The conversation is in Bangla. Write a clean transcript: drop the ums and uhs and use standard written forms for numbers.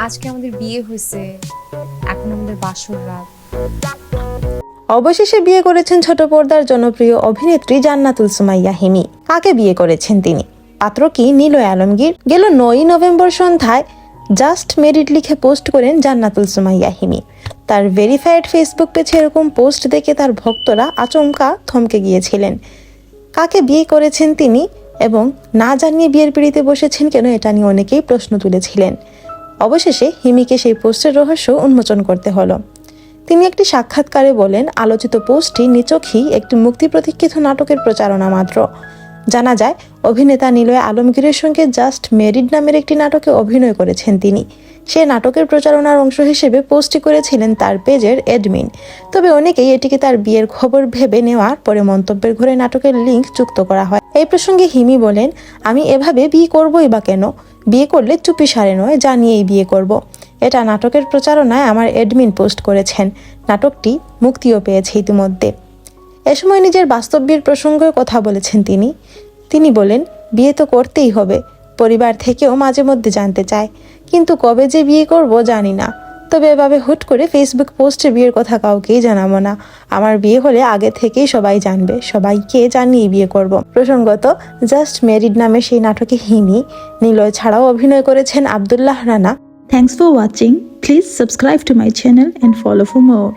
আজকে আমাদের বিয়ে হয়েছে, এখন আমাদের বাসর রাত। অবশেষে বিয়ে করেছেন ছোট পর্দার জনপ্রিয় অভিনেত্রী জান্নাতুল সুমাইয়া হিমি। কাকে বিয়ে করেছেন তিনি? পাত্র কি নিলয় আলমগীর? গেল 9 নভেম্বর সন্ধ্যায় জাস্ট মেরিড লিখে পোস্ট করেন জান্নাতুল সুমাইয়া হিমি। তার ভেরিফাইড ফেসবুক পেজে এরকম পোস্ট দেখে তার ভক্তরা আচমকা থমকে গিয়েছিলেন। কাকে বিয়ে করেছেন তিনি এবং না জানিয়ে বিয়ের পিঁড়িতে বসেছেন কেন, এটা নিয়ে অনেকেই প্রশ্ন তুলেছিলেন। অবশেষে হিমিকে সেই পোস্টের রহস্য উন্মোচন করতে হলো। তিনি একটি সাক্ষাৎকারে বলেন, আলোচিত পোস্টটি নিছকই একটি মুক্তি প্রতীক্ষিত নাটকের প্রচারণা মাত্র। জানা যায়, অভিনেতা নিলয় আলমগীরের সঙ্গে জাস্ট মেরিড নামের একটি নাটকে অভিনয় করেছেন তিনি। সে নাটকের প্রচারণার অংশ হিসেবে পোস্টটি করেছিলেন তার পেজের অ্যাডমিন। তবে অনেকেই এটিকে তার বিয়ের খবর ভেবে নেওয়ার পরে মন্তব্যের ঘরে নাটকের লিঙ্ক যুক্ত করা হয়। এই প্রসঙ্গে হিমি বলেন, আমি এভাবে বিয়ে করবই বা কেন? বিয়ে করলে চুপি সারে নয়, জানিয়েই বিয়ে করব। এটা নাটকের প্রচারণায় আমার অ্যাডমিন পোস্ট করেছেন। নাটকটি মুক্তিও পেয়েছে ইতিমধ্যে। এ সময় নিজের বাস্তব বিয়ের প্রসঙ্গের কথা বলেছেন তিনি বলেন, বিয়ে তো করতেই হবে। পরিবার থেকেও মাঝে মধ্যে জানতে চায়, কিন্তু কবে যে বিয়ে করব জানি না। তবে এভাবে হুট করে ফেসবুক পোস্টে বিয়ের কথা কাউকেই জানাবো না। আমার বিয়ে হলে আগে থেকেই সবাই জানবে, সবাইকে জানিয়ে বিয়ে করব। প্রসঙ্গত, জাস্ট মেরিড নামে সেই নাটকে হিমি, নিলয় ছাড়াও অভিনয় করেছেন Abdullah Rana. Thanks for watching. Please subscribe to my channel and follow for more.